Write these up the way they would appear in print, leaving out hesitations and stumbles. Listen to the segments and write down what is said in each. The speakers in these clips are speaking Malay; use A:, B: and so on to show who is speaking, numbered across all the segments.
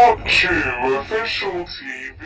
A: Talk Official TV.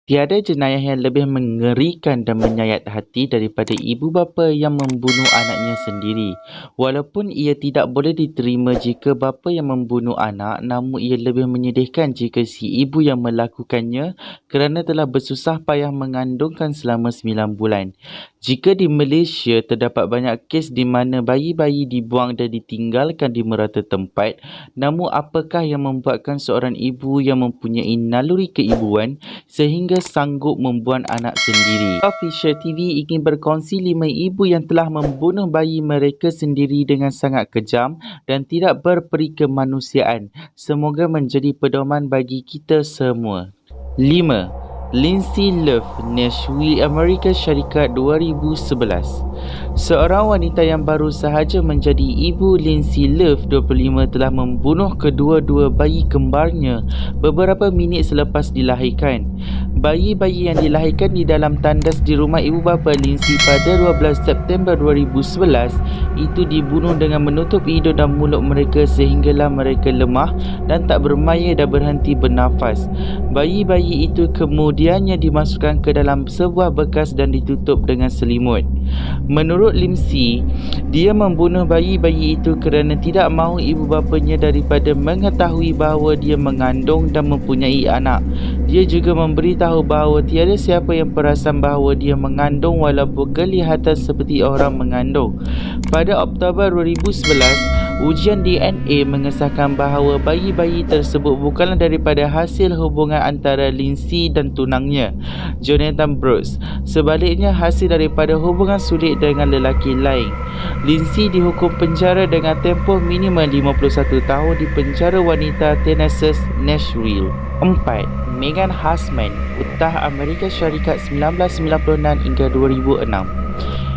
B: Tiada jenayah yang lebih mengerikan dan menyayat hati daripada ibu bapa yang membunuh anaknya sendiri. Walaupun ia tidak boleh diterima jika bapa yang membunuh anak, namun ia lebih menyedihkan jika si ibu yang melakukannya kerana telah bersusah payah mengandungkan selama 9 bulan. Jika di Malaysia terdapat banyak kes di mana bayi-bayi dibuang dan ditinggalkan di merata tempat, namun apakah yang membuatkan seorang ibu yang mempunyai naluri keibuan sehingga sanggup membuang anak sendiri? Official TV ingin berkongsi 5 ibu yang telah membunuh bayi mereka sendiri dengan sangat kejam dan tidak berperi kemanusiaan. Semoga menjadi pedoman bagi kita semua. 5. Lindsay Love, Nashville, Amerika Syarikat 2011. Seorang wanita yang baru sahaja menjadi ibu, Lindsay Love 25 telah membunuh kedua-dua bayi kembarnya beberapa minit selepas dilahirkan. Bayi-bayi yang dilahirkan di dalam tandas di rumah ibu bapa Lindsay pada 12 September 2011 itu dibunuh dengan menutup hidung dan mulut mereka sehinggalah mereka lemah dan tak bermaya dan berhenti bernafas. Bayi-bayi itu kemudiannya dimasukkan ke dalam sebuah bekas dan ditutup dengan selimut. Menurut Lindsay, dia membunuh bayi-bayi itu kerana tidak mahu ibu bapanya daripada mengetahui bahawa dia mengandung dan mempunyai anak. Dia juga memberitahu bahawa tiada siapa yang perasan bahawa dia mengandung walaupun kelihatan seperti orang mengandung. Pada Oktober 2011, ujian DNA mengesahkan bahawa bayi-bayi tersebut bukanlah daripada hasil hubungan antara Lindsay dan tunangnya, Jonathan Brooks. Sebaliknya, hasil daripada hubungan sulit dengan lelaki lain. Lindsay dihukum penjara dengan tempoh minimum 51 tahun di penjara wanita Tennessee, Nashville. 4. Megan Husman, Utah Amerika Syarikat 1996 hingga 2006.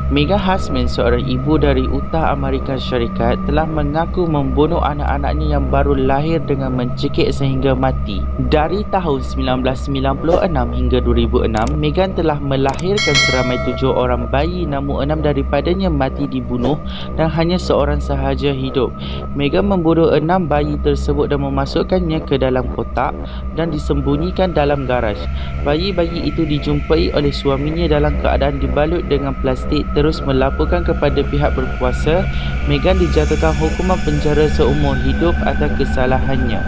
B: Megan Husman, seorang ibu dari Utah Amerika Syarikat, telah mengaku membunuh anak-anaknya yang baru lahir dengan mencekik sehingga mati. Dari tahun 1996 hingga 2006, Megan telah melahirkan seramai 7 orang bayi, namun 6 daripadanya mati dibunuh dan hanya seorang sahaja hidup. Megan membunuh 6 bayi tersebut dan memasukkannya ke dalam kotak dan disembunyikan dalam garaj. Bayi-bayi itu dijumpai oleh suaminya dalam keadaan dibalut dengan plastik. Terus melaporkan kepada pihak berkuasa. Megan dijatuhkan hukuman penjara seumur hidup atas kesalahannya.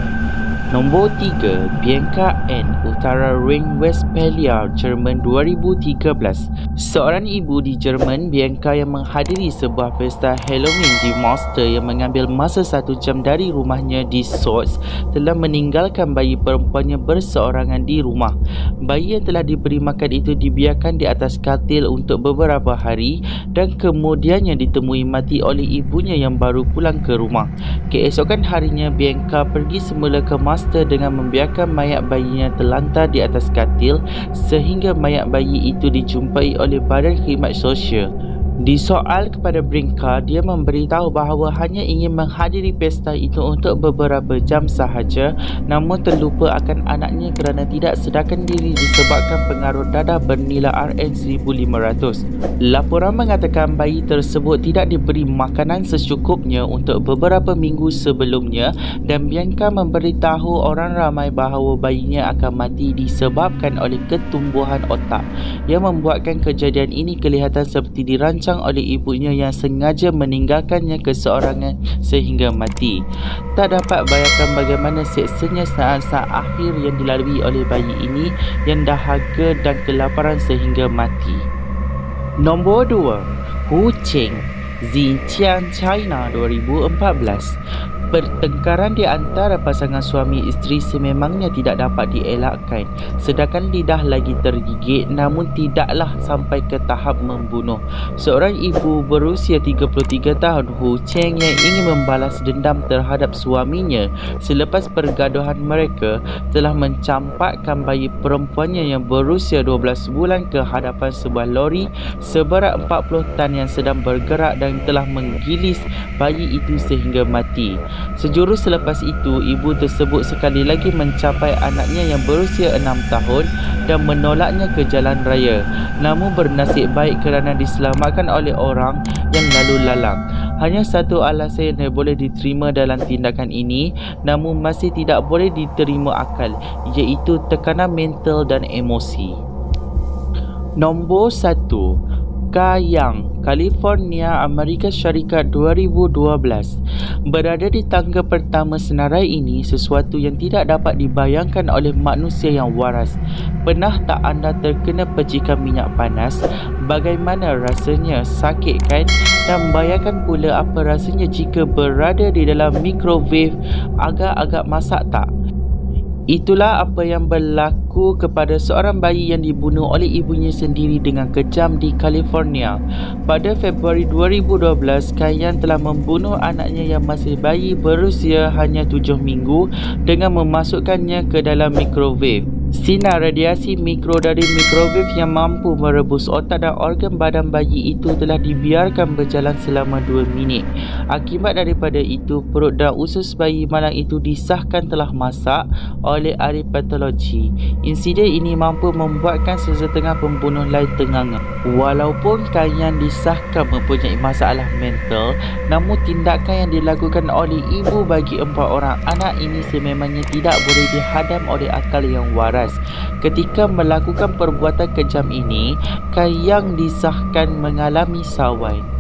B: Nombor 3. Bianca N, Utara Rhine-Westphalia, Jerman 2013. Seorang ibu di Jerman, Bianca, yang menghadiri sebuah pesta Halloween di Münster yang mengambil masa 1 jam dari rumahnya di Soest, telah meninggalkan bayi perempuannya berseorangan di rumah. Bayi yang telah diberi makan itu dibiarkan di atas katil untuk beberapa hari dan kemudiannya ditemui mati oleh ibunya yang baru pulang ke rumah. Keesokan harinya, Bianca pergi semula ke dengan membiarkan mayat bayinya terlantar di atas katil sehingga mayat bayi itu dijumpai oleh Badan Khidmat Sosial. Disoal kepada Bianca, dia memberitahu bahawa hanya ingin menghadiri pesta itu untuk beberapa jam sahaja, namun terlupa akan anaknya kerana tidak sedarkan diri disebabkan pengaruh dadah bernilai Rn1,500. Laporan mengatakan bayi tersebut tidak diberi makanan secukupnya untuk beberapa minggu sebelumnya dan Bianca memberitahu orang ramai bahawa bayinya akan mati disebabkan oleh ketumbuhan otak, yang membuatkan kejadian ini kelihatan seperti dirancang oleh ibunya yang sengaja meninggalkannya keseorangan sehingga mati. Tak dapat bayangkan bagaimana seksanya saat-saat akhir yang dilalui oleh bayi ini yang dahaga dan kelaparan sehingga mati. Nombor 2. Hu Cheng, Xinjiang, China 2014. Pertengkaran di antara pasangan suami isteri sememangnya tidak dapat dielakkan, sedangkan lidah lagi tergigit namun tidaklah sampai ke tahap membunuh. Seorang ibu berusia 33 tahun, Hu Cheng, yang ingin membalas dendam terhadap suaminya selepas pergaduhan mereka, telah mencampakkan bayi perempuannya yang berusia 12 bulan ke hadapan sebuah lori seberat 40 tan yang sedang bergerak dan telah menggilis bayi itu sehingga mati. Sejurus selepas itu, ibu tersebut sekali lagi mencapai anaknya yang berusia 6 tahun dan menolaknya ke jalan raya, namun bernasib baik kerana diselamatkan oleh orang yang lalu lalang. Hanya satu alasan yang boleh diterima dalam tindakan ini namun masih tidak boleh diterima akal, iaitu tekanan mental dan emosi. Nombor 1. Kayang, California, Amerika Syarikat 2012. Berada di tangga pertama senarai ini sesuatu yang tidak dapat dibayangkan oleh manusia yang waras. Pernah tak anda terkena percikan minyak panas? Bagaimana rasanya? Sakit kan? Dan bayangkan pula apa rasanya jika berada di dalam microwave. Agak-agak masak tak? Itulah apa yang berlaku kepada seorang bayi yang dibunuh oleh ibunya sendiri dengan kejam di California. Pada Februari 2012, Kayan telah membunuh anaknya yang masih bayi berusia hanya 7 minggu dengan memasukkannya ke dalam microwave. Sinar radiasi mikro dari microwave yang mampu merebus otak dan organ badan bayi itu telah dibiarkan berjalan selama 2 minit. Akibat daripada itu, perut dan usus bayi malang itu disahkan telah masak oleh ahli patologi. Insiden ini mampu membuatkan sesetengah pembunuh lain ternganga. Walaupun Kayan disahkan mempunyai masalah mental, namun tindakan yang dilakukan oleh ibu bagi 4 orang anak ini sememangnya tidak boleh dihadam oleh akal yang waras. Ketika melakukan perbuatan kejam ini, Kayang disahkan mengalami sawan.